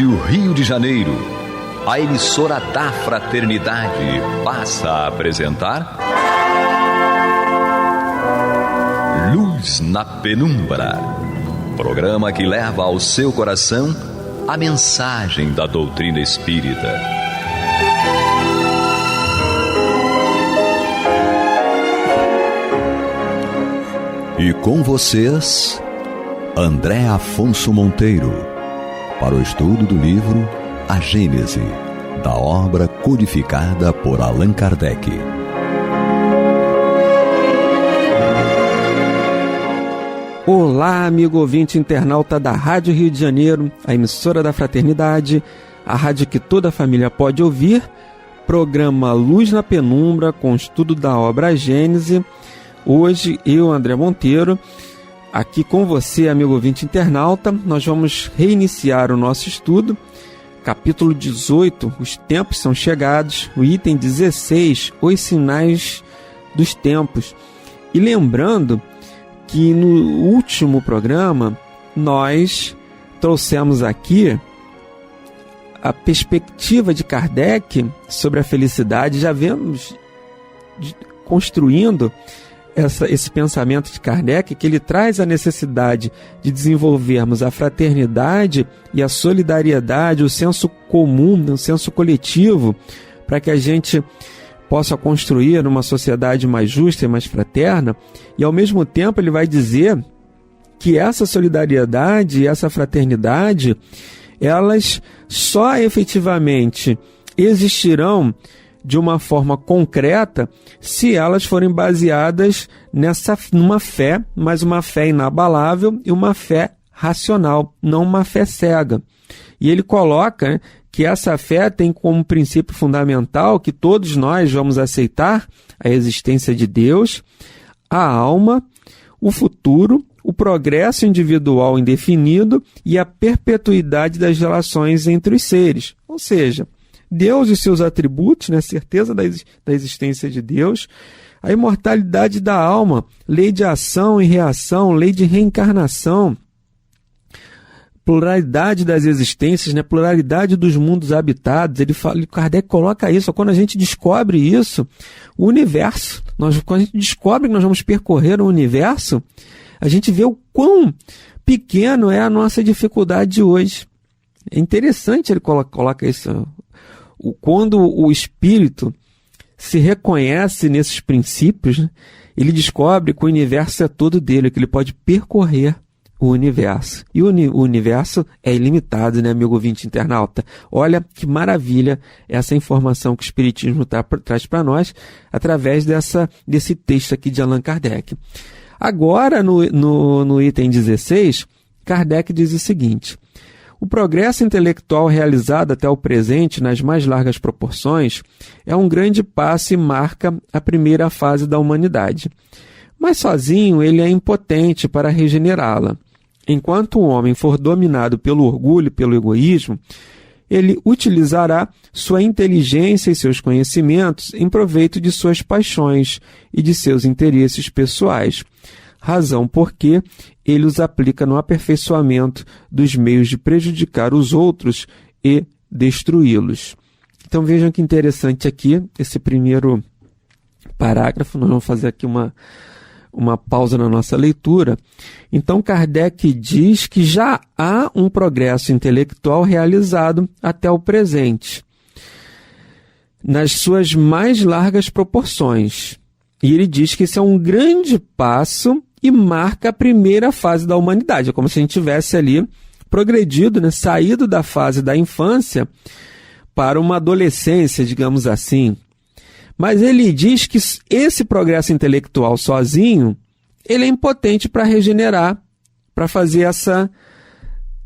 Rádio Rio de Janeiro, a emissora da Fraternidade, passa a apresentar Luz na Penumbra, programa que leva ao seu coração a mensagem da doutrina espírita. E com vocês, André Afonso Monteiro, para o estudo do livro A Gênese, da obra codificada por Allan Kardec. Olá, amigo ouvinte internauta da Rádio Rio de Janeiro, a emissora da Fraternidade, a rádio que toda a família pode ouvir, programa Luz na Penumbra, com o estudo da obra A Gênese. Hoje, eu, André Monteiro, aqui com você, amigo ouvinte internauta, nós vamos reiniciar o nosso estudo. Capítulo 18, os tempos são chegados, o item 16, os sinais dos tempos. E lembrando que no último programa nós trouxemos aqui a perspectiva de Kardec sobre a felicidade. Já vemos construindo esse pensamento de Kardec, que ele traz a necessidade de desenvolvermos a fraternidade e a solidariedade, o senso comum, o senso coletivo, para que a gente possa construir uma sociedade mais justa e mais fraterna. E ao mesmo tempo ele vai dizer que essa solidariedade e essa fraternidade, elas só efetivamente existirão de uma forma concreta se elas forem baseadas numa fé, mas uma fé inabalável e uma fé racional, não uma fé cega. E ele coloca, né, que essa fé tem como princípio fundamental que todos nós vamos aceitar a existência de Deus, a alma, o futuro, o progresso individual indefinido e a perpetuidade das relações entre os seres. Ou seja, Deus e seus atributos, né, a certeza da existência de Deus, a imortalidade da alma, lei de ação e reação, lei de reencarnação, pluralidade das existências, né, pluralidade dos mundos habitados. Kardec coloca isso. Quando a gente descobre isso, o universo, quando a gente descobre que nós vamos percorrer o universo, a gente vê o quão pequeno é a nossa dificuldade de hoje. É interessante ele coloca isso. Quando o espírito se reconhece nesses princípios, né, ele descobre que o universo é todo dele, que ele pode percorrer o universo. E o universo é ilimitado, né, amigo ouvinte internauta? Olha que maravilha essa informação que o Espiritismo traz para nós através desse texto aqui de Allan Kardec. Agora, no item 16, Kardec diz o seguinte: o progresso intelectual realizado até o presente nas mais largas proporções é um grande passo e marca a primeira fase da humanidade. Mas sozinho ele é impotente para regenerá-la. Enquanto o homem for dominado pelo orgulho e pelo egoísmo, ele utilizará sua inteligência e seus conhecimentos em proveito de suas paixões e de seus interesses pessoais, razão porque ele os aplica no aperfeiçoamento dos meios de prejudicar os outros e destruí-los. Então vejam que interessante aqui, esse primeiro parágrafo. Nós vamos fazer aqui uma pausa na nossa leitura. Então Kardec diz que já há um progresso intelectual realizado até o presente, nas suas mais largas proporções. E ele diz que isso é um grande passo e marca a primeira fase da humanidade. É como se a gente tivesse ali progredido, né, saído da fase da infância para uma adolescência, digamos assim. Mas ele diz que esse progresso intelectual sozinho, ele é impotente para regenerar, para fazer essa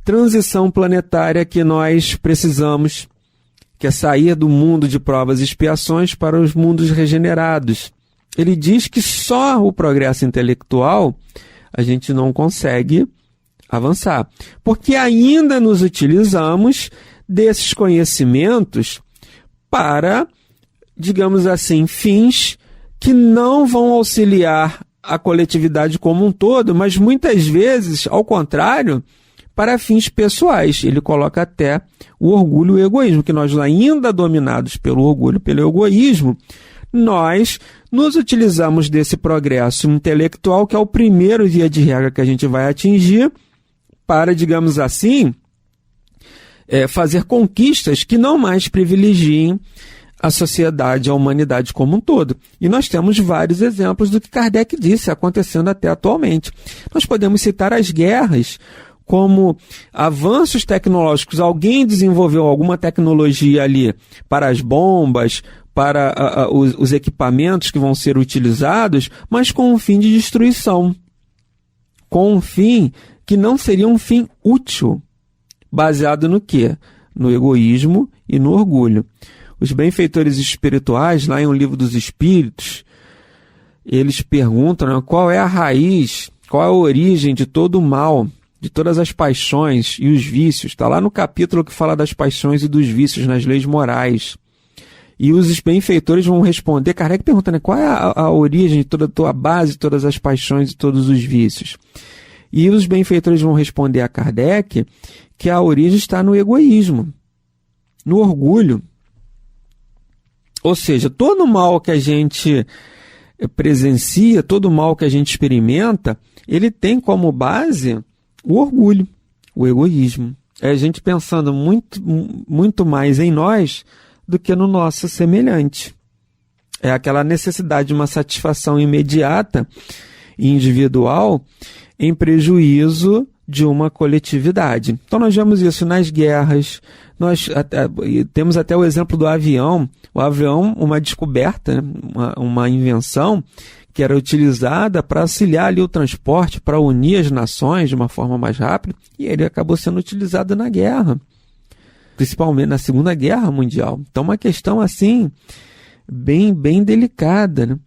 transição planetária que nós precisamos, que é sair do mundo de provas e expiações para os mundos regenerados. Ele diz que só o progresso intelectual a gente não consegue avançar, porque ainda nos utilizamos desses conhecimentos para, digamos assim, fins que não vão auxiliar a coletividade como um todo, mas muitas vezes, ao contrário, para fins pessoais. Ele coloca até o orgulho e o egoísmo, que nós, ainda dominados pelo orgulho e pelo egoísmo, nós nos utilizamos desse progresso intelectual, que é o primeiro via de regra que a gente vai atingir, para, digamos assim, fazer conquistas que não mais privilegiem a sociedade, a humanidade como um todo. E nós temos vários exemplos do que Kardec disse, acontecendo até atualmente. Nós podemos citar as guerras como avanços tecnológicos. Alguém desenvolveu alguma tecnologia ali para as bombas, para os equipamentos que vão ser utilizados, mas com um fim de destruição. Com um fim que não seria um fim útil. Baseado no quê? No egoísmo e no orgulho. Os benfeitores espirituais, lá em O Livro dos Espíritos, eles perguntam, né, qual é a raiz, qual é a origem de todo o mal, de todas as paixões e os vícios. Está lá no capítulo que fala das paixões e dos vícios nas leis morais. E os benfeitores vão responder, Kardec pergunta, né, qual é a origem de toda a tua base, de todas as paixões e todos os vícios? E os benfeitores vão responder a Kardec que a origem está no egoísmo, no orgulho. Ou seja, todo mal que a gente presencia, todo mal que a gente experimenta, ele tem como base o orgulho, o egoísmo. É a gente pensando muito mais em nós do que no nosso semelhante. É aquela necessidade de uma satisfação imediata e individual em prejuízo de uma coletividade. Então nós vemos isso nas guerras, nós temos até o exemplo do avião. O avião, uma descoberta, né? uma invenção que era utilizada para auxiliar ali o transporte, para unir as nações de uma forma mais rápida, e ele acabou sendo utilizado na guerra, principalmente na Segunda Guerra Mundial. Então uma questão assim, bem delicada, né?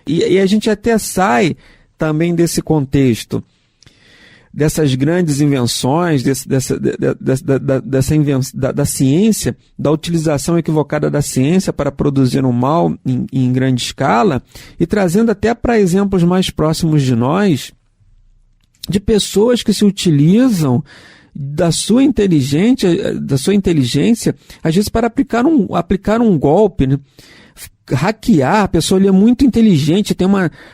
E a gente até sai também desse contexto, dessas grandes invenções, da ciência, da utilização equivocada da ciência para produzir um mal em grande escala, e trazendo até para exemplos mais próximos de nós, de pessoas que se utilizam da sua inteligência, às vezes para aplicar um golpe, né? Hackear, a pessoa ali é muito inteligente, tem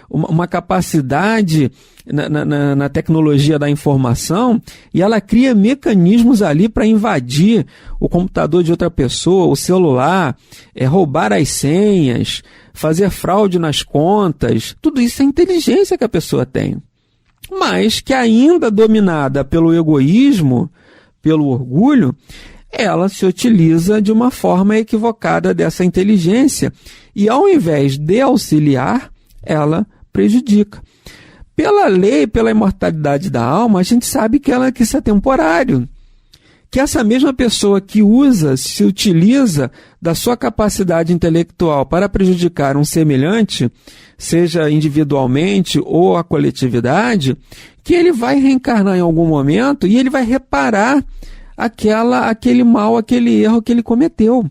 uma capacidade na tecnologia da informação, e ela cria mecanismos ali para invadir o computador de outra pessoa, o celular, roubar as senhas, fazer fraude nas contas. Tudo isso é inteligência que a pessoa tem, mas que ainda dominada pelo egoísmo, pelo orgulho, ela se utiliza de uma forma equivocada dessa inteligência e, ao invés de auxiliar, ela prejudica. Pela lei, pela imortalidade da alma, a gente sabe que isso é temporário. Que essa mesma pessoa que se utiliza da sua capacidade intelectual para prejudicar um semelhante, seja individualmente ou a coletividade, que ele vai reencarnar em algum momento e ele vai reparar aquele mal, aquele erro que ele cometeu.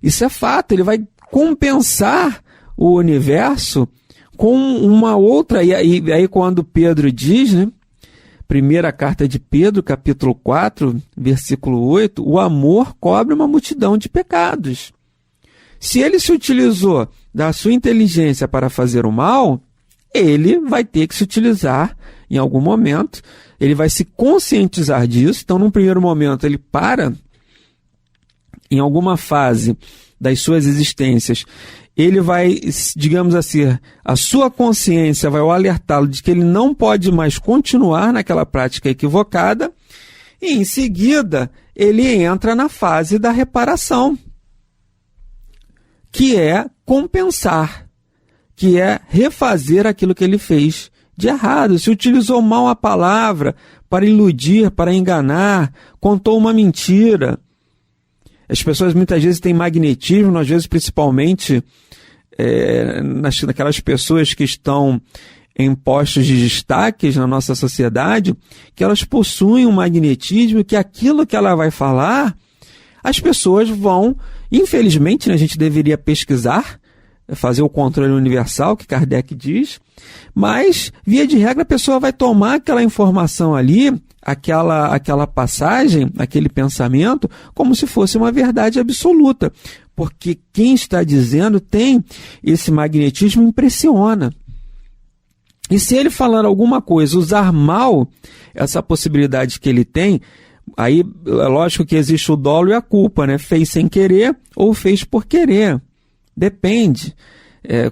Isso é fato, ele vai compensar o universo com uma outra, e aí quando Pedro diz, né, primeira carta de Pedro, capítulo 4, versículo 8, o amor cobre uma multidão de pecados. Se ele se utilizou da sua inteligência para fazer o mal, ele vai ter que se utilizar em algum momento, ele vai se conscientizar disso. Então, num primeiro momento, ele para, em alguma fase das suas existências, ele vai, digamos assim, a sua consciência vai alertá-lo de que ele não pode mais continuar naquela prática equivocada, e em seguida ele entra na fase da reparação, que é compensar, que é refazer aquilo que ele fez de errado. Se utilizou mal a palavra para iludir, para enganar, contou uma mentira. As pessoas muitas vezes têm magnetismo, às vezes principalmente naquelas pessoas que estão em postos de destaques na nossa sociedade, que elas possuem um magnetismo, que aquilo que ela vai falar, as pessoas vão, infelizmente, né, a gente deveria pesquisar, fazer o controle universal, que Kardec diz, mas, via de regra, a pessoa vai tomar aquela informação ali, aquela passagem, aquele pensamento, como se fosse uma verdade absoluta. Porque quem está dizendo tem esse magnetismo, impressiona. E se ele falar alguma coisa, usar mal essa possibilidade que ele tem, aí é lógico que existe o dolo e a culpa, né? Fez sem querer ou fez por querer. Depende.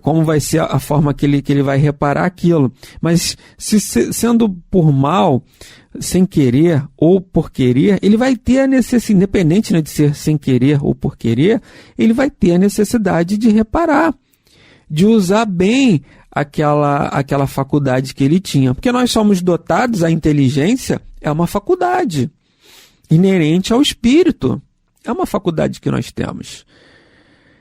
Como vai ser a forma que ele vai reparar aquilo. Mas sendo por mal, sem querer ou por querer, ele vai ter a necessidade, independente, né, de ser sem querer ou por querer, ele vai ter a necessidade de reparar, de usar bem aquela faculdade que ele tinha. Porque nós somos dotados, a inteligência é uma faculdade inerente ao espírito. É uma faculdade que nós temos.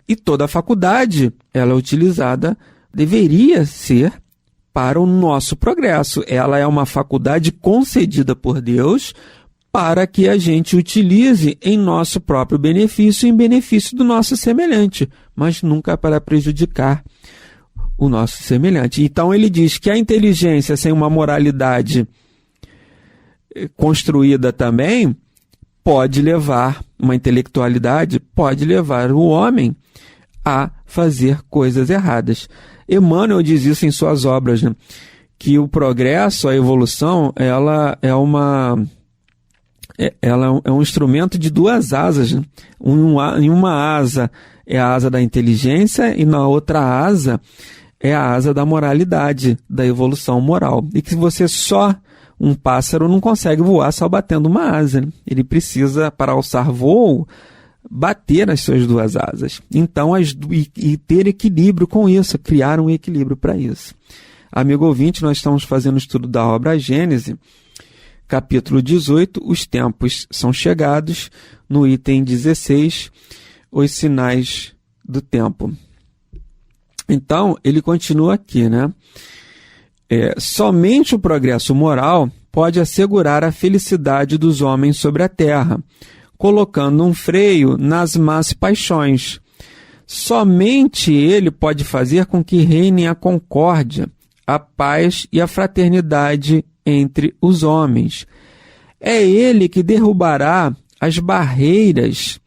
E toda a faculdade, ela é utilizada, deveria ser para o nosso progresso. Ela é uma faculdade concedida por Deus para que a gente utilize em nosso próprio benefício e em benefício do nosso semelhante, mas nunca para prejudicar o nosso semelhante. Então ele diz que a inteligência sem uma moralidade construída também pode levar, uma intelectualidade pode levar o homem a fazer coisas erradas. Emmanuel diz isso em suas obras, né? Que o progresso, a evolução, ela é um instrumento de duas asas, né? Em uma asa é a asa da inteligência e na outra asa é a asa da moralidade, da evolução moral. E que um pássaro não consegue voar só batendo uma asa, né? Ele precisa, para alçar voo, bater nas suas duas asas. Então, e ter equilíbrio com isso, criar um equilíbrio para isso. Amigo ouvinte, nós estamos fazendo o estudo da obra Gênese, capítulo 18, os tempos são chegados, no item 16, os sinais do tempo. Então, ele continua aqui, né? Somente o progresso moral pode assegurar a felicidade dos homens sobre a terra, colocando um freio nas más paixões. Somente ele pode fazer com que reine a concórdia, a paz e a fraternidade entre os homens. É ele que derrubará as barreiras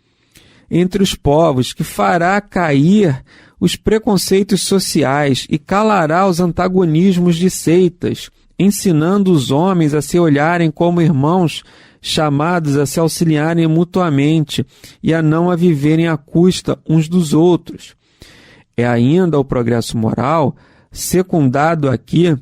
entre os povos, que fará cair os preconceitos sociais e calará os antagonismos de seitas, ensinando os homens a se olharem como irmãos, chamados a se auxiliarem mutuamente e a não a viverem à custa uns dos outros. É ainda o progresso moral, secundado aqui,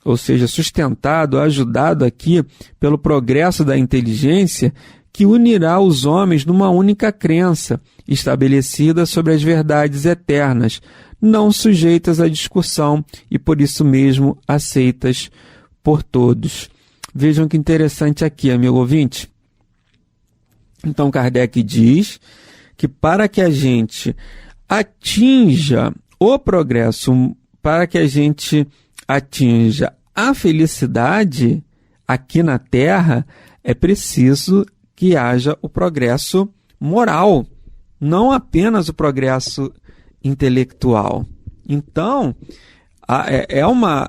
ou seja, sustentado, ajudado aqui pelo progresso da inteligência, que unirá os homens numa única crença, estabelecida sobre as verdades eternas, não sujeitas à discussão e por isso mesmo aceitas por todos. Vejam que interessante aqui, amigo ouvinte. Então, Kardec diz que para que a gente atinja o progresso, para que a gente atinja a felicidade aqui na Terra, é preciso que haja o progresso moral, não apenas o progresso intelectual. Então, é uma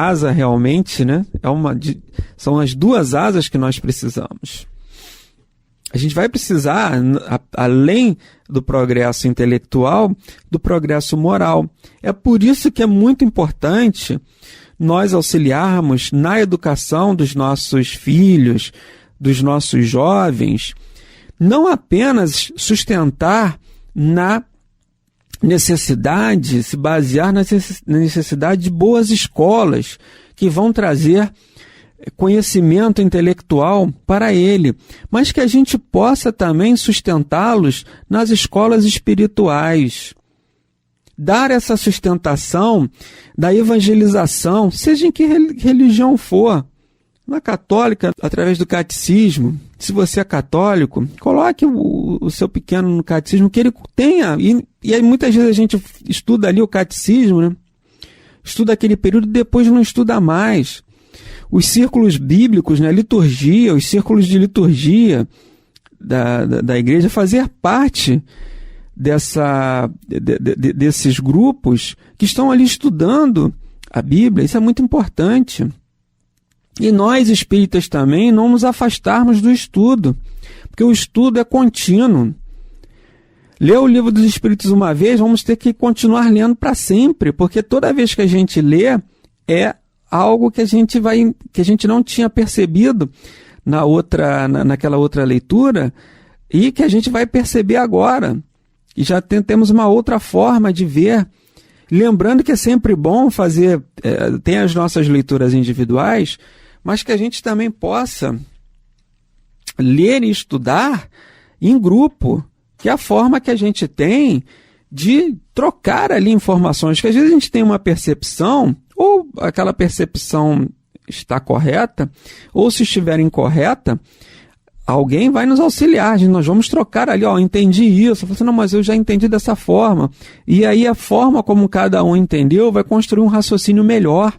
asa realmente, né? São as duas asas que nós precisamos. A gente vai precisar, além do progresso intelectual, do progresso moral. É por isso que é muito importante nós auxiliarmos na educação dos nossos filhos, dos nossos jovens, não apenas sustentar na necessidade, se basear na necessidade de boas escolas que vão trazer conhecimento intelectual para ele, mas que a gente possa também sustentá-los nas escolas espirituais. Dar essa sustentação da evangelização, seja em que religião for. Na católica, através do catecismo, se você é católico, coloque o seu pequeno no catecismo, que ele tenha, e aí muitas vezes a gente estuda ali o catecismo, né? Estuda aquele período e depois não estuda mais. Os círculos bíblicos, né? Liturgia, os círculos de liturgia da igreja, fazer parte desses grupos que estão ali estudando a Bíblia. Isso é muito importante. E nós, espíritas, também não nos afastarmos do estudo, porque o estudo é contínuo. Ler o Livro dos Espíritos uma vez, vamos ter que continuar lendo para sempre, porque toda vez que a gente lê, é algo que a gente não tinha percebido naquela outra leitura, e que a gente vai perceber agora. E já temos uma outra forma de ver. Lembrando que é sempre bom fazer, tem as nossas leituras individuais, mas que a gente também possa ler e estudar em grupo, que é a forma que a gente tem de trocar ali informações, que às vezes a gente tem uma percepção, ou aquela percepção está correta, ou se estiver incorreta, alguém vai nos auxiliar, nós vamos trocar ali, entendi isso, eu falo assim, não, mas eu já entendi dessa forma, e aí a forma como cada um entendeu vai construir um raciocínio melhor.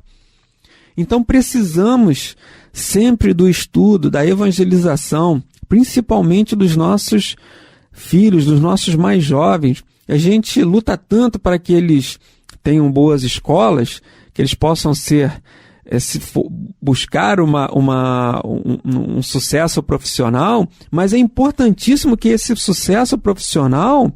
Então precisamos sempre do estudo, da evangelização, principalmente dos nossos filhos, dos nossos mais jovens. A gente luta tanto para que eles tenham boas escolas, que eles possam buscar um sucesso profissional, mas é importantíssimo que esse sucesso profissional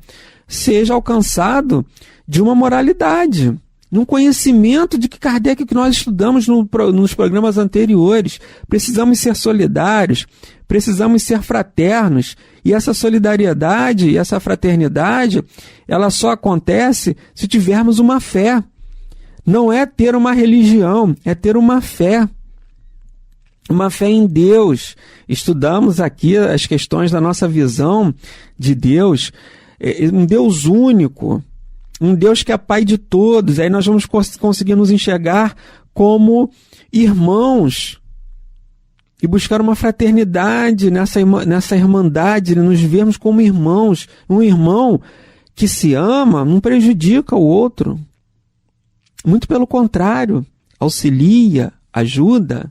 seja alcançado de uma moralidade, num conhecimento de que Kardec, que nós estudamos nos programas anteriores. Precisamos ser solidários, precisamos ser fraternos, e essa solidariedade e essa fraternidade, ela só acontece se tivermos uma fé. Não é ter uma religião, é ter uma fé em Deus. Estudamos aqui as questões da nossa visão de Deus, um Deus único, um Deus que é Pai de todos. Aí nós vamos conseguir nos enxergar como irmãos e buscar uma fraternidade nessa irmandade, nos vermos como irmãos. Um irmão que se ama não prejudica o outro. Muito pelo contrário, auxilia, ajuda.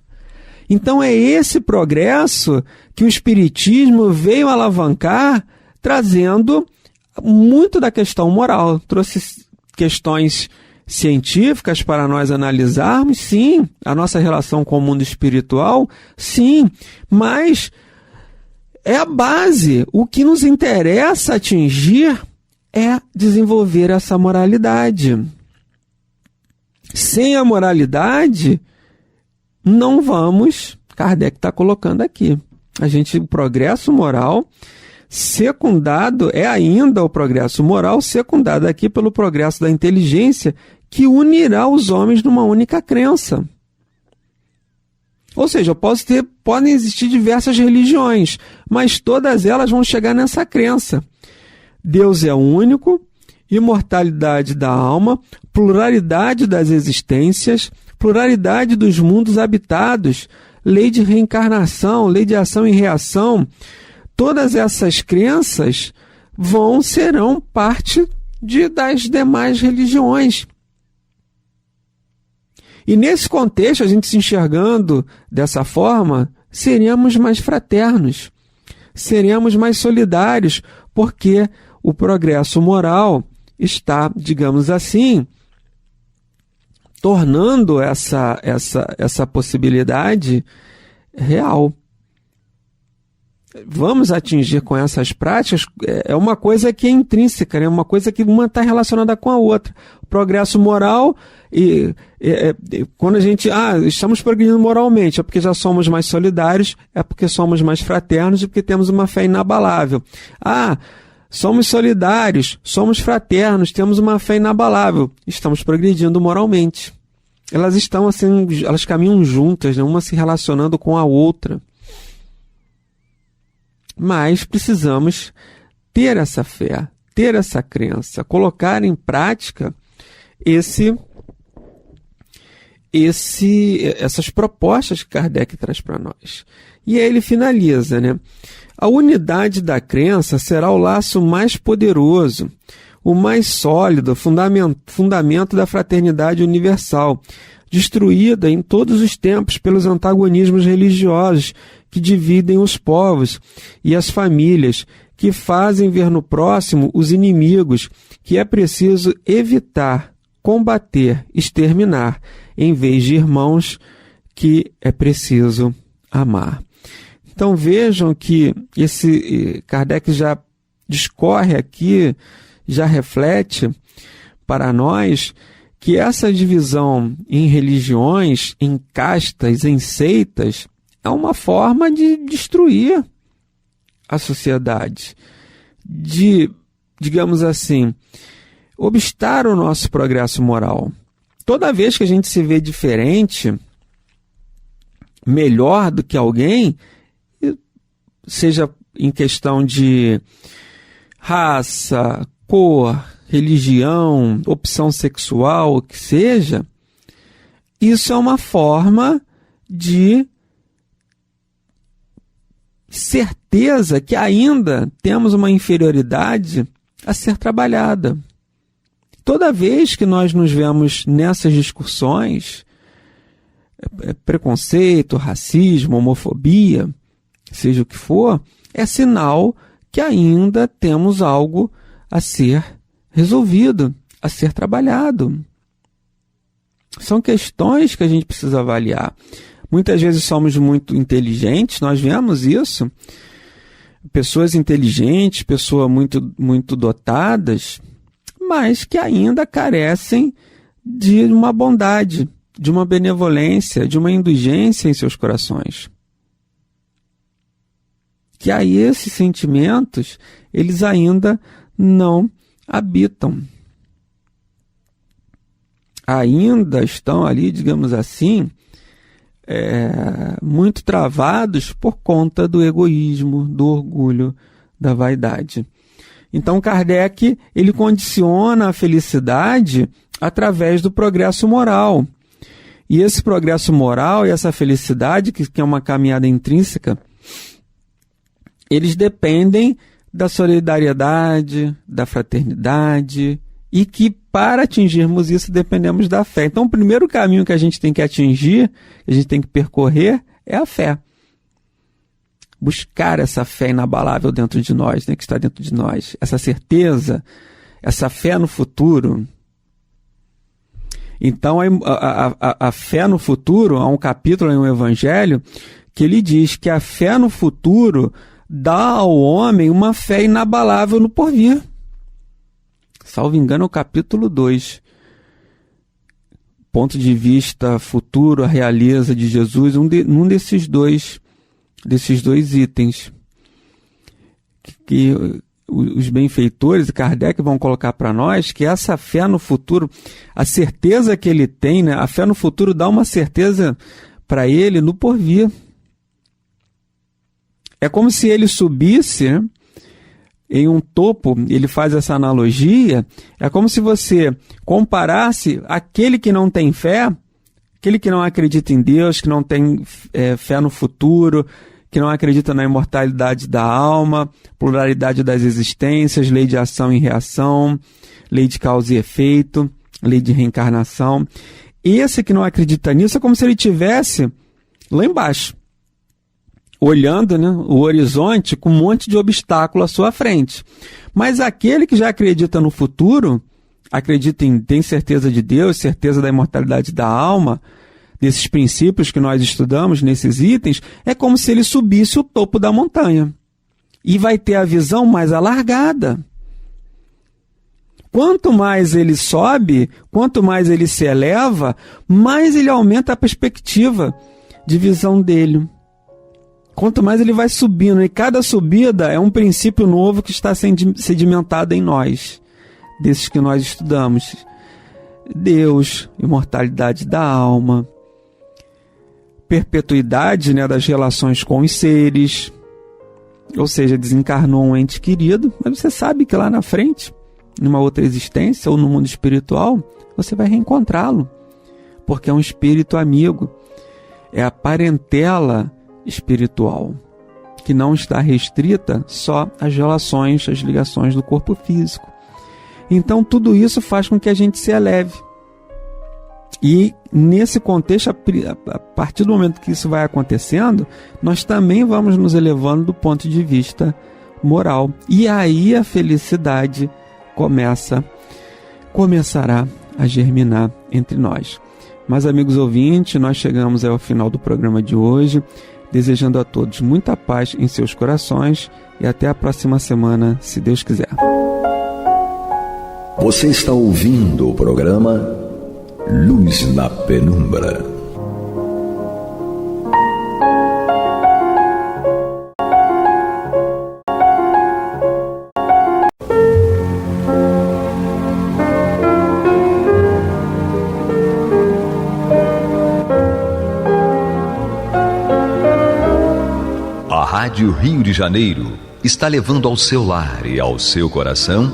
Então é esse progresso que o Espiritismo veio alavancar, trazendo muito da questão moral. Trouxe questões científicas para nós analisarmos, sim, a nossa relação com o mundo espiritual, sim, mas é a base. O que nos interessa atingir é desenvolver essa moralidade. Sem a moralidade, não vamos, Kardec está colocando aqui, o progresso moral secundado, é ainda o progresso moral secundado aqui pelo progresso da inteligência, que unirá os homens numa única crença. Ou seja, podem existir diversas religiões, mas todas elas vão chegar nessa crença. Deus é único, imortalidade da alma, pluralidade das existências, pluralidade dos mundos habitados, lei de reencarnação, lei de ação e reação. Todas essas crenças serão parte das demais religiões. E nesse contexto, a gente se enxergando dessa forma, seremos mais fraternos, seremos mais solidários, porque o progresso moral está, digamos assim, tornando essa possibilidade real. Vamos atingir com essas práticas, é uma coisa que é intrínseca, é uma coisa que uma está relacionada com a outra. O progresso moral, quando a gente, estamos progredindo moralmente, é porque já somos mais solidários, é porque somos mais fraternos e porque temos uma fé inabalável. Somos solidários, somos fraternos, temos uma fé inabalável, estamos progredindo moralmente. Elas estão assim, elas caminham juntas, né? Uma se relacionando com a outra. Mas precisamos ter essa fé, ter essa crença, colocar em prática essas propostas que Kardec traz para nós. E aí ele finaliza, né? A unidade da crença será o laço mais poderoso, o mais sólido, fundamento da fraternidade universal, destruída em todos os tempos pelos antagonismos religiosos que dividem os povos e as famílias, que fazem ver no próximo os inimigos, que é preciso evitar, combater, exterminar, em vez de irmãos que é preciso amar. Então vejam que esse Kardec já discorre aqui, já reflete para nós que essa divisão em religiões, em castas, em seitas, é uma forma de destruir a sociedade, de, digamos assim, obstar o nosso progresso moral. Toda vez que a gente se vê diferente, melhor do que alguém, seja em questão de raça, cor, religião, opção sexual, o que seja, isso é uma forma de certeza que ainda temos uma inferioridade a ser trabalhada. Toda vez que nós nos vemos nessas discussões, preconceito, racismo, homofobia, seja o que for, é sinal que ainda temos algo a ser resolvido, a ser trabalhado. São questões que a gente precisa avaliar. Muitas vezes somos muito inteligentes, nós vemos isso. Pessoas inteligentes, pessoas muito dotadas, mas que ainda carecem de uma bondade, de uma benevolência, de uma indulgência em seus corações. Que aí esses sentimentos, eles ainda não habitam. Ainda estão ali, digamos assim, muito travados por conta do egoísmo, do orgulho, da vaidade. Então Kardec, ele condiciona a felicidade através do progresso moral. E esse progresso moral e essa felicidade, que é uma caminhada intrínseca, eles dependem da solidariedade, da fraternidade, e que para atingirmos isso dependemos da fé. Então o primeiro caminho que a gente tem que atingir, que a gente tem que percorrer, é a fé. Buscar essa fé inabalável dentro de nós, né, que está dentro de nós. Essa certeza, essa fé no futuro. Então a fé no futuro, há um capítulo em um evangelho que ele diz que a fé no futuro dá ao homem uma fé inabalável no porvir. Salvo engano, é o capítulo 2. Ponto de vista futuro, a realeza de Jesus, um desses dois itens que os benfeitores e Kardec vão colocar para nós, que essa fé no futuro, a certeza que ele tem, né? A fé no futuro dá uma certeza para ele no porvir. É como se ele subisse, né, em um topo, ele faz essa analogia, é como se você comparasse aquele que não tem fé, aquele que não acredita em Deus, que não tem fé no futuro, que não acredita na imortalidade da alma, pluralidade das existências, lei de ação e reação, lei de causa e efeito, lei de reencarnação. Esse que não acredita nisso é como se ele estivesse lá embaixo, olhando, né, o horizonte com um monte de obstáculo à sua frente. Mas aquele que já acredita no futuro, tem certeza de Deus, certeza da imortalidade da alma, desses princípios que nós estudamos, nesses itens, é como se ele subisse o topo da montanha. E vai ter a visão mais alargada. Quanto mais ele sobe, quanto mais ele se eleva, mais ele aumenta a perspectiva de visão dele. Quanto mais ele vai subindo, e cada subida é um princípio novo que está sedimentado em nós, desses que nós estudamos. Deus, imortalidade da alma, perpetuidade, né, das relações com os seres, ou seja, desencarnou um ente querido, mas você sabe que lá na frente, numa outra existência ou no mundo espiritual, você vai reencontrá-lo, porque é um espírito amigo, é a parentela espiritual, que não está restrita só às relações, às ligações do corpo físico. Então tudo isso faz com que a gente se eleve. E nesse contexto, a partir do momento que isso vai acontecendo, nós também vamos nos elevando do ponto de vista moral. E aí a felicidade começará a germinar entre nós. Mas, amigos ouvintes, nós chegamos ao final do programa de hoje, desejando a todos muita paz em seus corações e até a próxima semana, se Deus quiser. Você está ouvindo o programa Luz na Penumbra. A Rádio Rio de Janeiro está levando ao seu lar e ao seu coração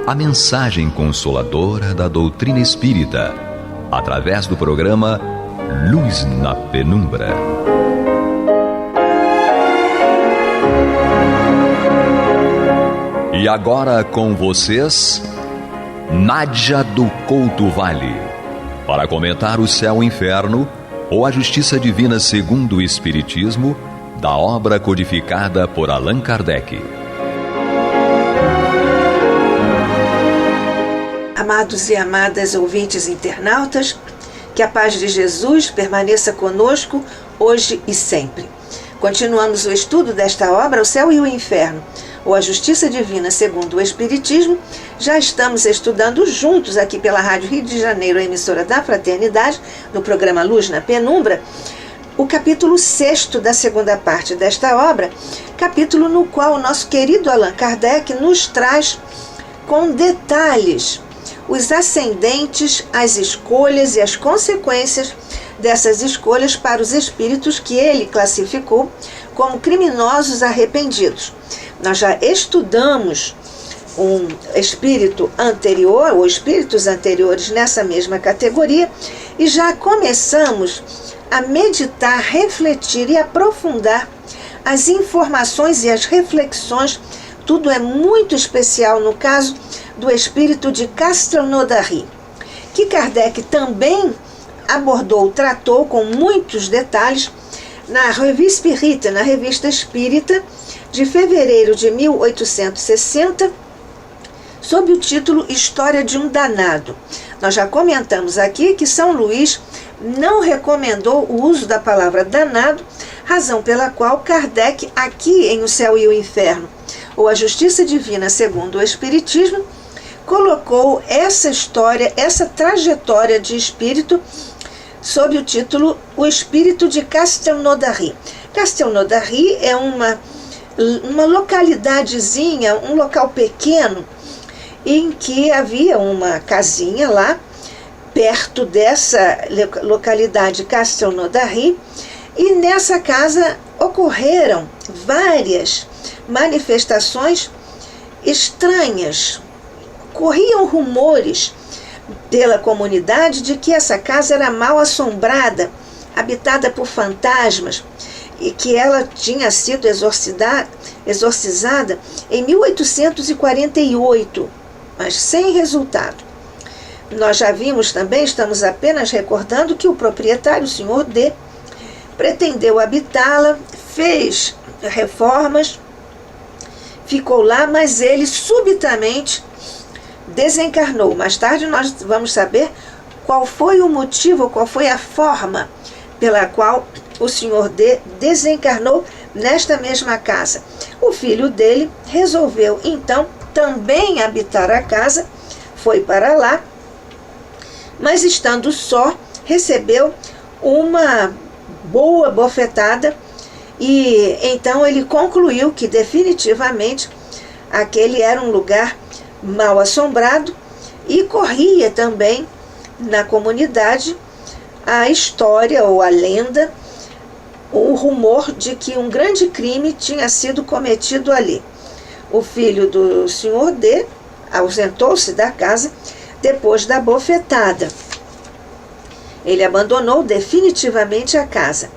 a mensagem consoladora da doutrina espírita, através do programa Luz na Penumbra. E agora com vocês, Nádia do Couto Vale, para comentar o céu e inferno ou a justiça divina segundo o Espiritismo, da obra codificada por Allan Kardec. Amados e amadas ouvintes internautas, que a paz de Jesus permaneça conosco hoje e sempre. Continuamos o estudo desta obra, O Céu e o Inferno, ou a Justiça Divina segundo o Espiritismo. Já estamos estudando juntos aqui pela Rádio Rio de Janeiro, a emissora da Fraternidade, no programa Luz na Penumbra, o capítulo 6º da segunda parte desta obra, capítulo no qual o nosso querido Allan Kardec nos traz com detalhes os ascendentes, as escolhas e as consequências dessas escolhas para os espíritos que ele classificou como criminosos arrependidos. Nós já estudamos um espírito anterior, ou espíritos anteriores nessa mesma categoria, e já começamos a meditar, refletir e aprofundar as informações e as reflexões. Tudo é muito especial no caso do espírito de Castelnaudary, que Kardec também abordou, tratou com muitos detalhes na Revue Spirite, na Revista Espírita, de fevereiro de 1860, sob o título História de um Danado. Nós já comentamos aqui que São Luís não recomendou o uso da palavra danado, razão pela qual Kardec, aqui em O Céu e o Inferno, ou a Justiça Divina segundo o Espiritismo, colocou essa história, essa trajetória de espírito sob o título O Espírito de Castelnaudary. Castelnaudary é uma localidadezinha, um local pequeno, em que havia uma casinha lá, perto dessa localidade Castelnaudary, e nessa casa ocorreram várias manifestações estranhas. Corriam rumores pela comunidade de que essa casa era mal assombrada, habitada por fantasmas, e que ela tinha sido exorcizada em 1848, mas sem resultado. Nós já vimos também, estamos apenas recordando, que o proprietário, o Sr. D, pretendeu habitá-la, fez reformas, ficou lá, mas ele subitamente desencarnou. Mais tarde nós vamos saber qual foi o motivo, qual foi a forma pela qual o Sr. D desencarnou nesta mesma casa. O filho dele resolveu então também habitar a casa, foi para lá, mas estando só, recebeu uma boa bofetada, e então ele concluiu que definitivamente aquele era um lugar mal assombrado, e corria também na comunidade a história ou a lenda, o rumor de que um grande crime tinha sido cometido ali. O filho do Sr. D ausentou-se da casa depois da bofetada. Ele abandonou definitivamente a casa.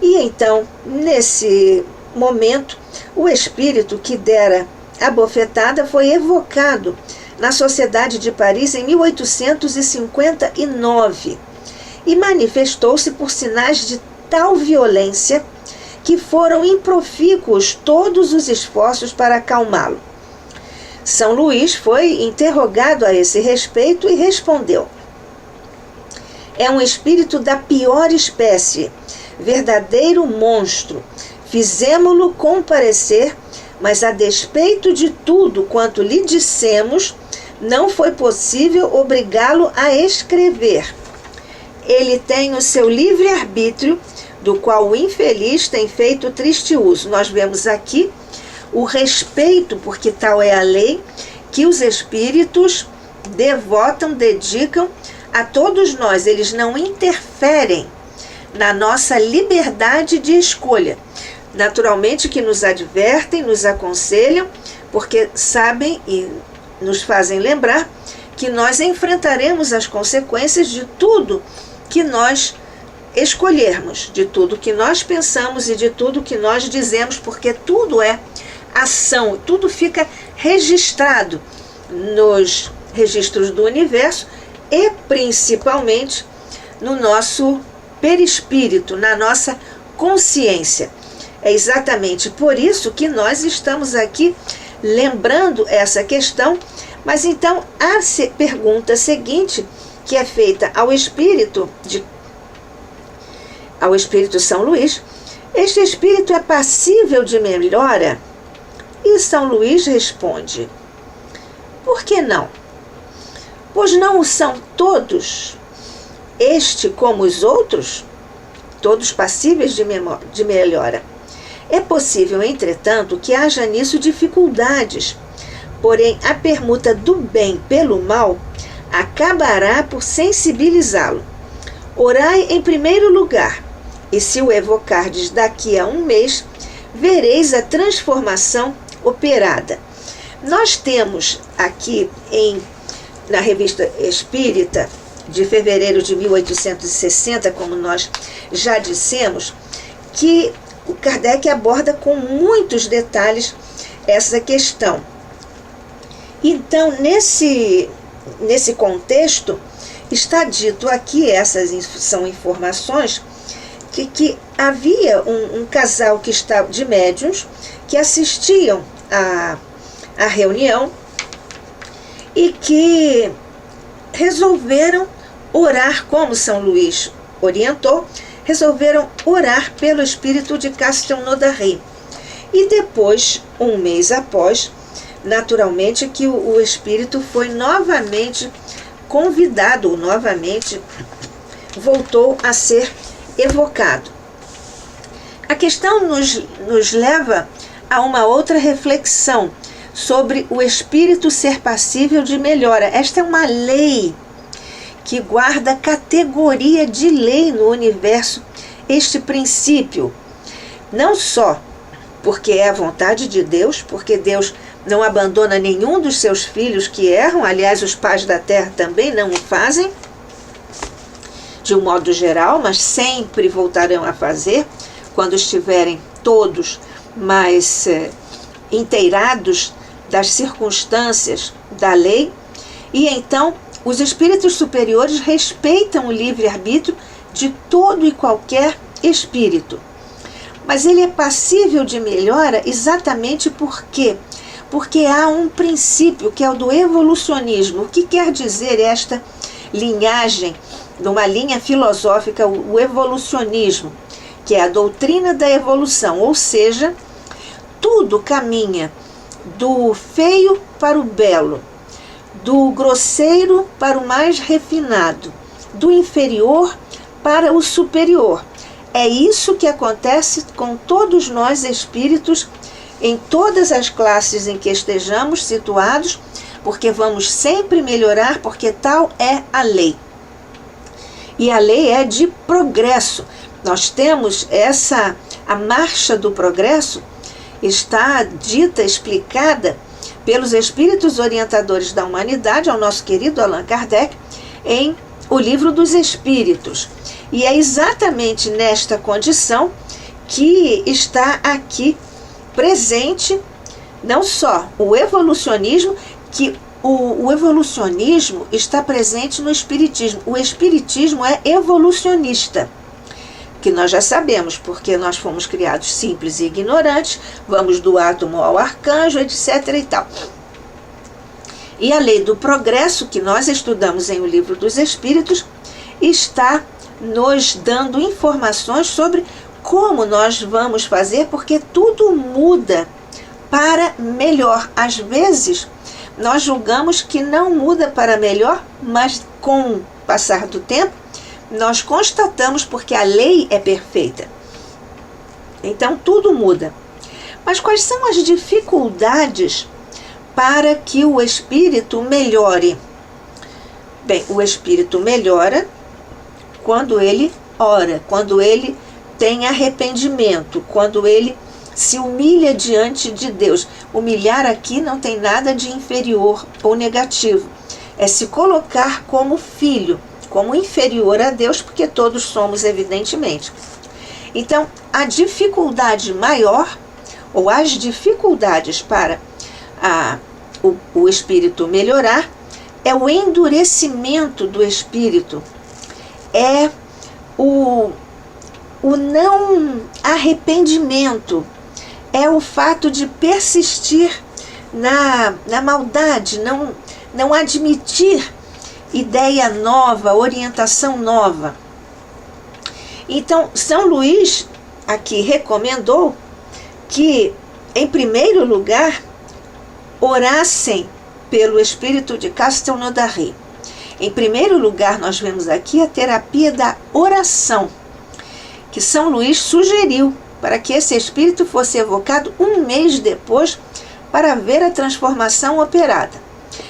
E então, nesse momento, o espírito que dera a bofetada foi evocado na Sociedade de Paris em 1859 e manifestou-se por sinais de tal violência que foram improfícuos todos os esforços para acalmá-lo. São Luís foi interrogado a esse respeito e respondeu: É um espírito da pior espécie, verdadeiro monstro. Fizemo-lo comparecer, mas a despeito de tudo quanto lhe dissemos, não foi possível obrigá-lo a escrever. Ele tem o seu livre-arbítrio, do qual o infeliz tem feito triste uso. Nós vemos aqui o respeito, porque tal é a lei, que os espíritos devotam, dedicam a todos nós. Eles não interferem na nossa liberdade de escolha. Naturalmente que nos advertem, nos aconselham, porque sabem e nos fazem lembrar que nós enfrentaremos as consequências de tudo que nós escolhermos, de tudo que nós pensamos e de tudo que nós dizemos, porque tudo é ação, tudo fica registrado nos registros do universo e principalmente no nosso perispírito, na nossa consciência. É exatamente por isso que nós estamos aqui lembrando essa questão, mas então a pergunta seguinte, que é feita ao Espírito São Luís: este Espírito é passível de melhora? E São Luís responde: por que não? Pois não o são todos, este como os outros, todos passíveis de melhora. É possível, entretanto, que haja nisso dificuldades, porém a permuta do bem pelo mal acabará por sensibilizá-lo. Orai em primeiro lugar, e se o evocardes daqui a um mês, vereis a transformação operada. Nós temos aqui na Revista Espírita, de fevereiro de 1860, como nós já dissemos, que o Kardec aborda com muitos detalhes essa questão. Então, nesse contexto, está dito aqui, essas são informações, que havia um casal de médiuns que assistiam à reunião e que resolveram orar, como São Luís orientou, resolveram orar pelo espírito de Castelnaudary. E depois, um mês após, naturalmente que o espírito foi novamente convidado, ou novamente voltou a ser evocado. A questão nos leva a uma outra reflexão sobre o espírito ser passível de melhora. Esta é uma lei que guarda categoria de lei no universo, este princípio. Não só porque é a vontade de Deus, porque Deus não abandona nenhum dos seus filhos que erram, aliás, os pais da terra também não o fazem, de um modo geral, mas sempre voltarão a fazer, quando estiverem todos mais inteirados das circunstâncias da lei. E então, os espíritos superiores respeitam o livre-arbítrio de todo e qualquer espírito. Mas ele é passível de melhora exatamente por quê? Porque há um princípio que é o do evolucionismo. O que quer dizer esta linhagem, numa linha filosófica, o evolucionismo, que é a doutrina da evolução, ou seja, tudo caminha do feio para o belo, do grosseiro para o mais refinado, do inferior para o superior. É isso que acontece com todos nós espíritos, em todas as classes em que estejamos situados, porque vamos sempre melhorar, porque tal é a lei. E a lei é de progresso. Nós temos a marcha do progresso, está dita, explicada pelos espíritos orientadores da humanidade, ao nosso querido Allan Kardec, em O Livro dos Espíritos. E é exatamente nesta condição que está aqui presente não só o evolucionismo, que o evolucionismo está presente no espiritismo. O espiritismo é evolucionista, que nós já sabemos, porque nós fomos criados simples e ignorantes, vamos do átomo ao arcanjo, etc. e tal. E a lei do progresso, que nós estudamos em O Livro dos Espíritos, está nos dando informações sobre como nós vamos fazer, porque tudo muda para melhor. Às vezes, nós julgamos que não muda para melhor, mas com o passar do tempo, nós constatamos, porque a lei é perfeita. Então, tudo muda. Mas quais são as dificuldades para que o espírito melhore? Bem, o espírito melhora quando ele ora, quando ele tem arrependimento, quando ele se humilha diante de Deus. Humilhar aqui não tem nada de inferior ou negativo. É se colocar como filho, como inferior a Deus, porque todos somos, evidentemente. Então, a dificuldade maior, ou as dificuldades para o espírito melhorar, é o endurecimento do espírito, é o não arrependimento, é o fato de persistir na maldade, não admitir ideia nova, orientação nova. Então, São Luís aqui recomendou que, em primeiro lugar, orassem pelo espírito de Castelnaudary. Em primeiro lugar, nós vemos aqui a terapia da oração, que São Luís sugeriu para que esse espírito fosse evocado 1 mês depois para ver a transformação operada.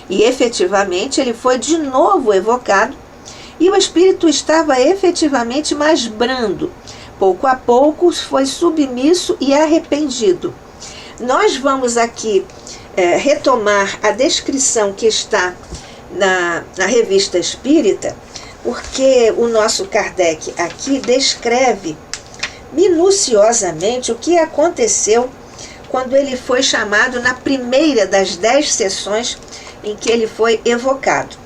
E efetivamente ele foi de novo evocado e o espírito estava efetivamente mais brando. Pouco a pouco foi submisso e arrependido. Nós vamos aqui retomar a descrição que está na Revista Espírita, porque o nosso Kardec aqui descreve minuciosamente o que aconteceu quando ele foi chamado na primeira das 10 sessões em que ele foi evocado.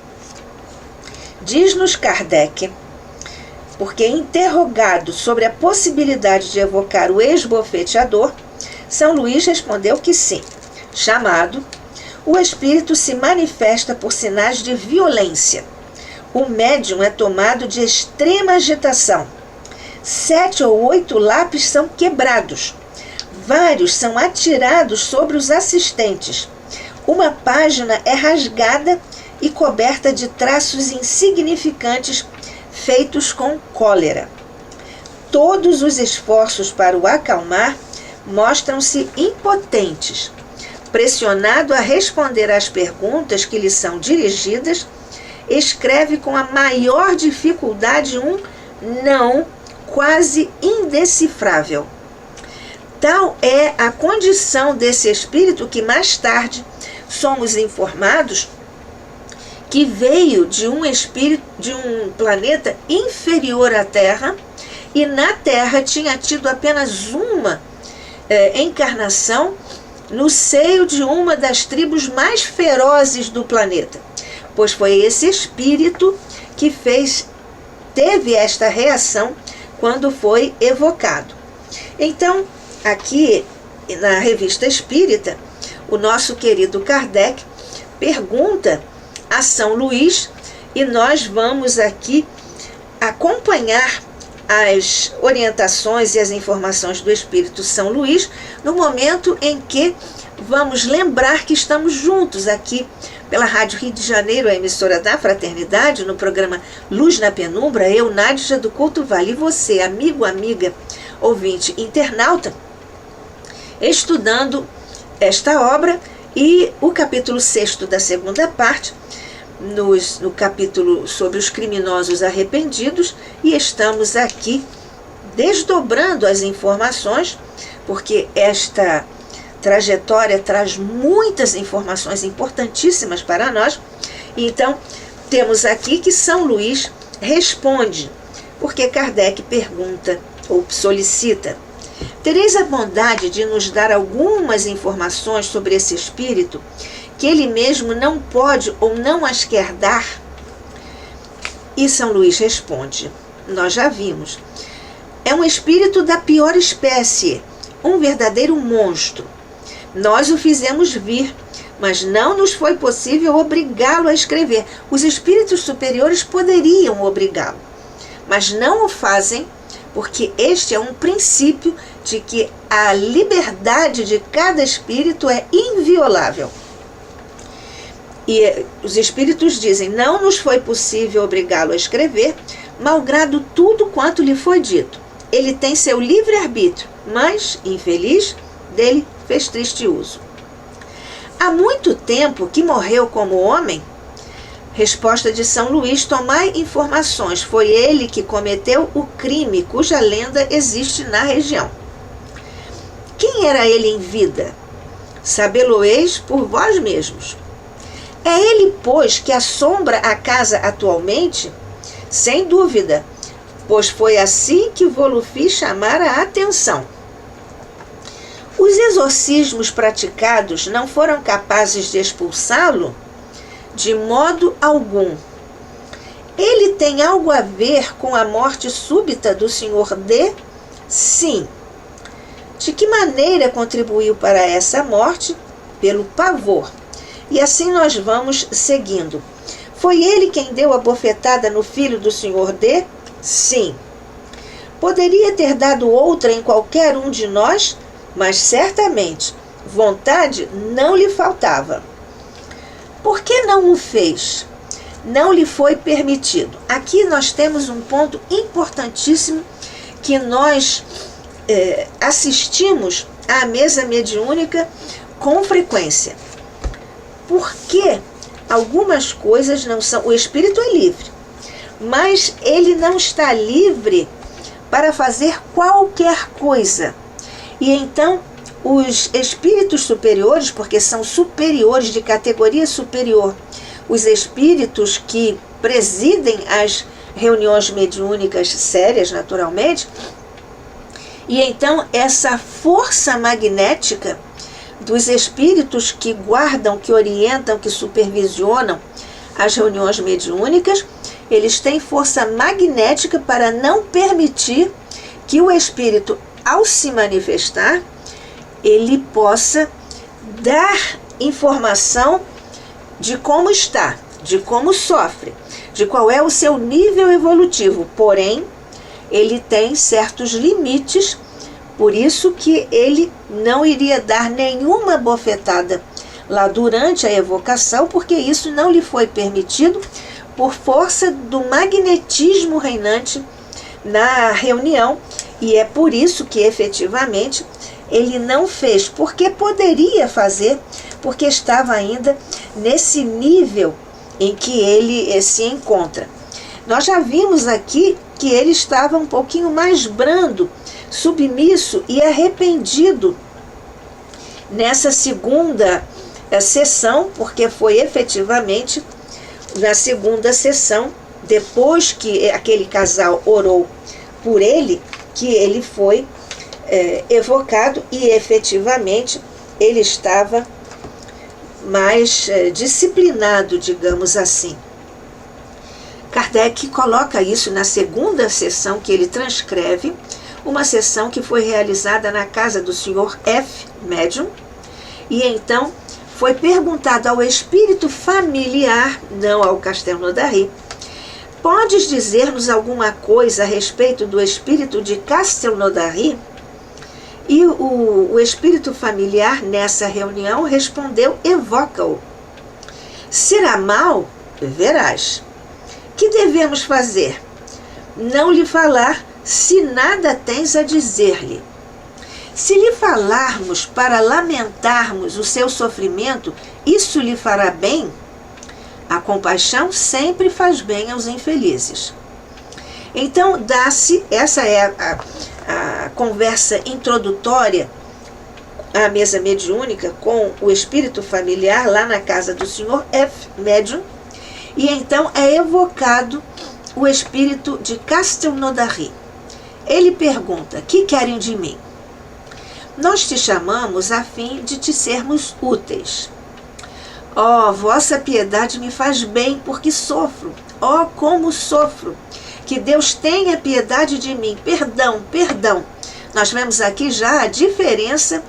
Diz-nos Kardec, porque interrogado sobre a possibilidade de evocar o esbofeteador, São Luís respondeu que sim. Chamado, o espírito se manifesta por sinais de violência. O médium é tomado de extrema agitação. 7 ou 8 lápis são quebrados. Vários são atirados sobre os assistentes. Uma página é rasgada e coberta de traços insignificantes feitos com cólera. Todos os esforços para o acalmar mostram-se impotentes. Pressionado a responder às perguntas que lhe são dirigidas, escreve com a maior dificuldade um não quase indecifrável. Tal é a condição desse espírito que mais tarde somos informados que veio de um espírito de um planeta inferior à Terra e na Terra tinha tido apenas uma encarnação no seio de uma das tribos mais ferozes do planeta, pois foi esse espírito que teve esta reação quando foi evocado. Então, aqui na Revista Espírita, o nosso querido Kardec pergunta a São Luís e nós vamos aqui acompanhar as orientações e as informações do Espírito São Luís no momento em que vamos lembrar que estamos juntos aqui pela Rádio Rio de Janeiro, a emissora da Fraternidade, no programa Luz na Penumbra, eu, Nádia do Couto Vale, e você, amigo, amiga, ouvinte, internauta, estudando esta obra e o capítulo 6º da segunda parte, no capítulo sobre os criminosos arrependidos, e estamos aqui desdobrando as informações, porque esta trajetória traz muitas informações importantíssimas para nós. Então, temos aqui que São Luís responde, porque Kardec pergunta ou solicita: tereis a bondade de nos dar algumas informações sobre esse espírito que ele mesmo não pode ou não as quer dar? E São Luís responde: nós já vimos. É um espírito da pior espécie, um verdadeiro monstro. Nós o fizemos vir, mas não nos foi possível obrigá-lo a escrever. Os espíritos superiores poderiam obrigá-lo, mas não o fazem porque este é um princípio de que a liberdade de cada espírito é inviolável. E os espíritos dizem: não nos foi possível obrigá-lo a escrever, malgrado tudo quanto lhe foi dito. Ele tem seu livre-arbítrio, mas, infeliz, dele fez triste uso. Há muito tempo que morreu como homem? Resposta de São Luís: tomai informações. Foi ele que cometeu o crime, cuja lenda existe na região. Quem era ele em vida? Sabê-lo-eis por vós mesmos. É ele, pois, que assombra a casa atualmente? Sem dúvida, pois foi assim que vou-lo fiz chamar a atenção. Os exorcismos praticados não foram capazes de expulsá-lo? De modo algum. Ele tem algo a ver com a morte súbita do Sr. D? Sim. De que maneira contribuiu para essa morte? Pelo pavor. E assim nós vamos seguindo. Foi ele quem deu a bofetada no filho do Sr. D? Sim. Poderia ter dado outra em qualquer um de nós, mas certamente vontade não lhe faltava. Por que não o fez? Não lhe foi permitido. Aqui nós temos um ponto importantíssimo que nós assistimos à mesa mediúnica com frequência. Porque algumas coisas não são... O espírito é livre, mas ele não está livre para fazer qualquer coisa. E então os espíritos superiores, porque são superiores, de categoria superior, os espíritos que presidem as reuniões mediúnicas sérias, naturalmente, e então essa força magnética dos espíritos que guardam, que orientam, que supervisionam as reuniões mediúnicas, eles têm força magnética para não permitir que o espírito, ao se manifestar, ele possa dar informação de como está, de como sofre, de qual é o seu nível evolutivo. Porém, ele tem certos limites, por isso que ele não iria dar nenhuma bofetada lá durante a evocação, porque isso não lhe foi permitido por força do magnetismo reinante na reunião, e é por isso que efetivamente ele não fez, porque poderia fazer, porque estava ainda nesse nível em que ele se encontra. Nós já vimos aqui que ele estava um pouquinho mais brando, submisso e arrependido nessa segunda sessão, porque foi efetivamente na segunda sessão, depois que aquele casal orou por ele, que ele foi evocado e efetivamente ele estava mais disciplinado, digamos assim. Kardec coloca isso na segunda sessão que ele transcreve, uma sessão que foi realizada na casa do Sr. F. Médium, e então foi perguntado ao espírito familiar, não ao Castelnaudary: podes dizer-nos alguma coisa a respeito do espírito de Castelnaudary? E o espírito familiar, nessa reunião, respondeu: evoca-o. Será mal? Verás. Que devemos fazer? Não lhe falar, se nada tens a dizer-lhe. Se lhe falarmos para lamentarmos o seu sofrimento, isso lhe fará bem? A compaixão sempre faz bem aos infelizes. Então, dá-se, essa é a conversa introdutória à mesa mediúnica com o espírito familiar lá na casa do Sr. F. Médium, e então é evocado o espírito de Castelnaudary. Ele pergunta: que querem de mim? Nós te chamamos a fim de te sermos úteis. Ó, vossa piedade me faz bem, porque sofro. Ó, como sofro! Que Deus tenha piedade de mim. Perdão, perdão. Nós vemos aqui já a diferença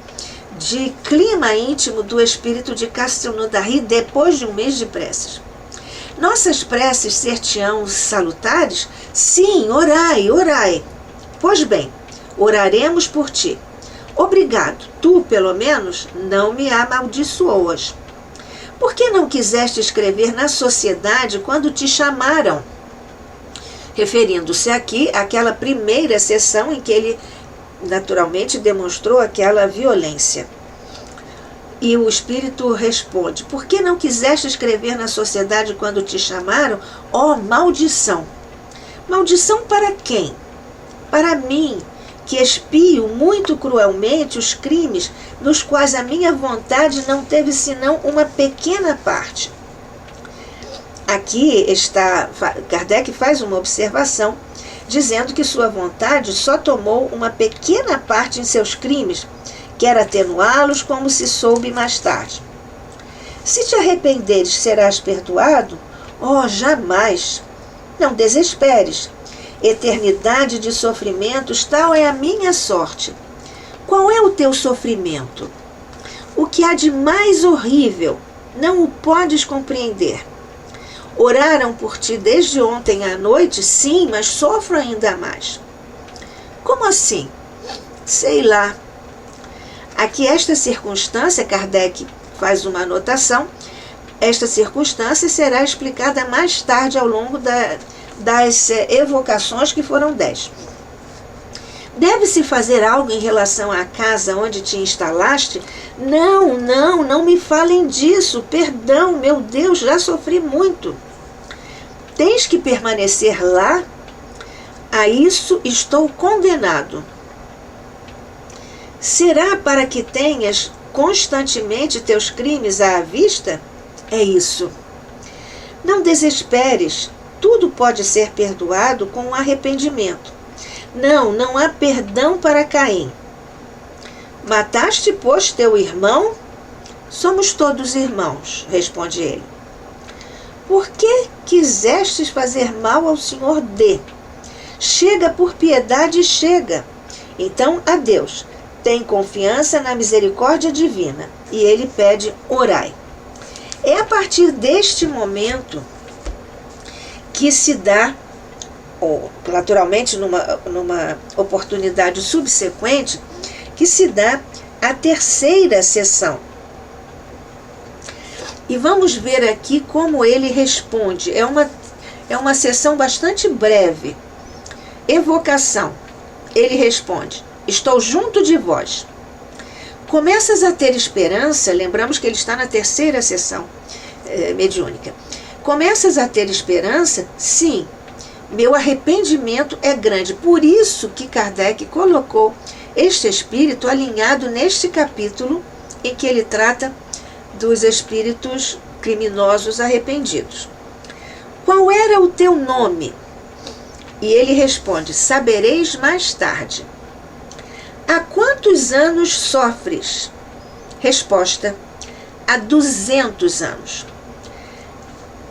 de clima íntimo do espírito de Castelnaudary depois de um mês de preces. Nossas preces ser-te-ão salutares? Sim, orai, orai. Pois bem, oraremos por ti. Obrigado, tu, pelo menos, não me amaldiçoas. Por que não quiseste escrever na sociedade quando te chamaram? Referindo-se aqui àquela primeira sessão em que ele naturalmente demonstrou aquela violência. E o Espírito responde: por que não quiseste escrever na sociedade quando te chamaram? Ó, maldição! Maldição para quem? Para mim, que expio muito cruelmente os crimes nos quais a minha vontade não teve senão uma pequena parte. Aqui Kardec faz uma observação, dizendo que sua vontade só tomou uma pequena parte em seus crimes, quer atenuá-los como se soube mais tarde. Se te arrependeres, serás perdoado? Oh, jamais! Não desesperes. Eternidade de sofrimentos, tal é a minha sorte. Qual é o teu sofrimento? O que há de mais horrível, não o podes compreender. Oraram por ti desde ontem à noite? Sim, mas sofro ainda mais. Como assim? Sei lá. Aqui esta circunstância, Kardec faz uma anotação, esta circunstância será explicada mais tarde ao longo das evocações, que foram 10. Deve-se fazer algo em relação à casa onde te instalaste? Não me falem disso. Perdão, meu Deus, já sofri muito. Tens que permanecer lá? A isso estou condenado. Será para que tenhas constantemente teus crimes à vista? É isso. Não desesperes. Tudo pode ser perdoado com arrependimento. Não há perdão para Caim. Mataste, pois, teu irmão? Somos todos irmãos, responde ele. Por que quisestes fazer mal ao Senhor D? Chega por piedade, chega. Então, adeus. Tem confiança na misericórdia divina. E ele pede, orai. É a partir deste momento que se dá, naturalmente numa oportunidade subsequente, que se dá a terceira sessão. E vamos ver aqui como ele responde. É uma sessão bastante breve. Evocação. Ele responde: estou junto de vós. Começas a ter esperança, lembramos que ele está na terceira sessão mediúnica. Começas a ter esperança? Sim. Meu arrependimento é grande. Por isso que Kardec colocou este espírito alinhado neste capítulo em que ele trata dos espíritos criminosos arrependidos. Qual era o teu nome? E ele responde: sabereis mais tarde. Há quantos anos sofres? Resposta: há 200 anos.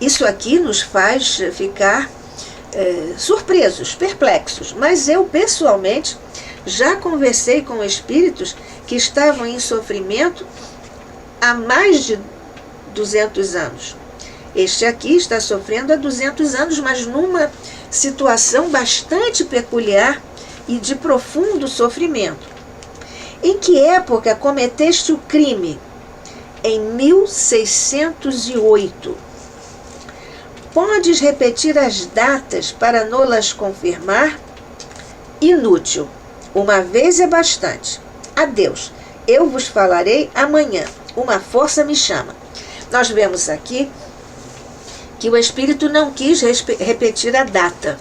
Isso aqui nos faz ficar surpresos, perplexos. Mas eu, pessoalmente, já conversei com espíritos que estavam em sofrimento há mais de 200 anos. Este aqui está sofrendo há 200 anos, mas numa situação bastante peculiar e de profundo sofrimento. Em que época cometeste o crime? Em 1608. Podes repetir as datas para não-las confirmar? Inútil. Uma vez é bastante. Adeus. Eu vos falarei amanhã. Uma força me chama. Nós vemos aqui que o espírito não quis repetir a data.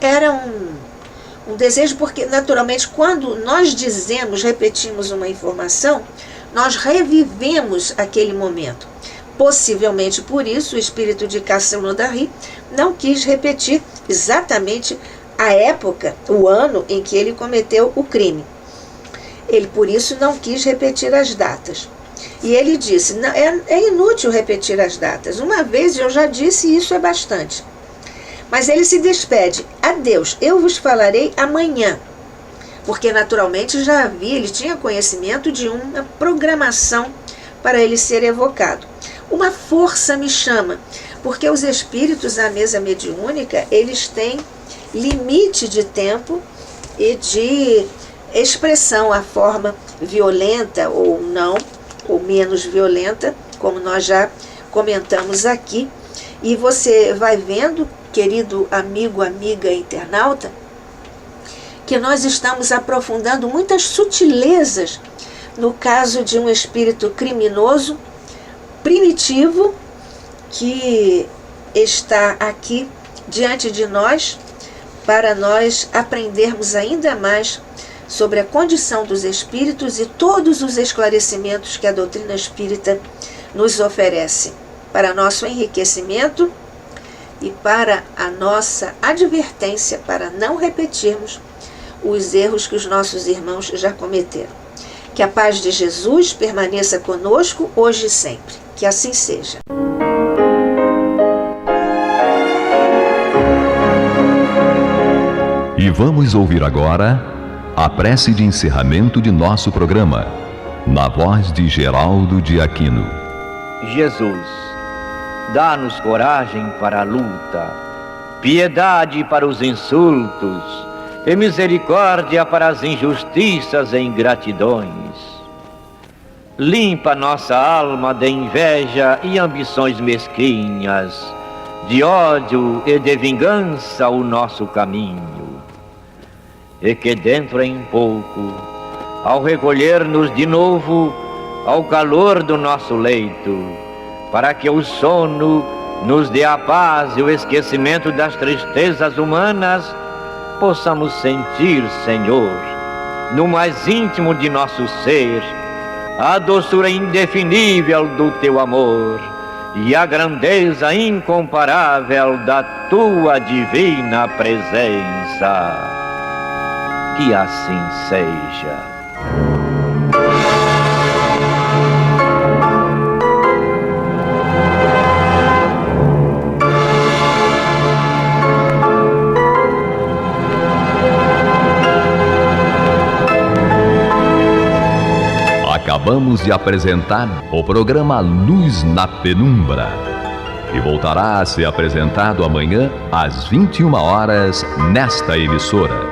Era um desejo, porque naturalmente quando nós repetimos uma informação, nós revivemos aquele momento. Possivelmente por isso o espírito de Castelnaudary não quis repetir exatamente a época, o ano em que ele cometeu o crime. Ele por isso não quis repetir as datas. E ele disse: não, é inútil repetir as datas. Uma vez eu já disse e isso é bastante. Mas ele se despede: adeus, eu vos falarei amanhã. Porque naturalmente ele tinha conhecimento de uma programação para ele ser evocado. Uma força me chama. porque os espíritos à mesa mediúnica, eles têm limite de tempo e de expressão, a forma violenta ou não, ou menos violenta, como nós já comentamos aqui. E você vai vendo, querido amigo, amiga internauta, que nós estamos aprofundando muitas sutilezas no caso de um espírito criminoso, primitivo, que está aqui diante de nós, para nós aprendermos ainda mais sobre a condição dos espíritos e todos os esclarecimentos que a doutrina espírita nos oferece, para nosso enriquecimento e para a nossa advertência, para não repetirmos os erros que os nossos irmãos já cometeram. Que a paz de Jesus permaneça conosco hoje e sempre. Que assim seja. E vamos ouvir agora a prece de encerramento de nosso programa, na voz de Geraldo de Aquino. Jesus, dá-nos coragem para a luta, piedade para os insultos e misericórdia para as injustiças e ingratidões. Limpa nossa alma de inveja e ambições mesquinhas, de ódio e de vingança o nosso caminho. E que dentro em pouco, ao recolher-nos de novo ao calor do nosso leito, para que o sono nos dê a paz e o esquecimento das tristezas humanas, possamos sentir, Senhor, no mais íntimo de nosso ser, a doçura indefinível do Teu amor e a grandeza incomparável da Tua divina presença. Que assim seja. Acabamos de apresentar o programa Luz na Penumbra, que voltará a ser apresentado amanhã às 21 horas nesta emissora.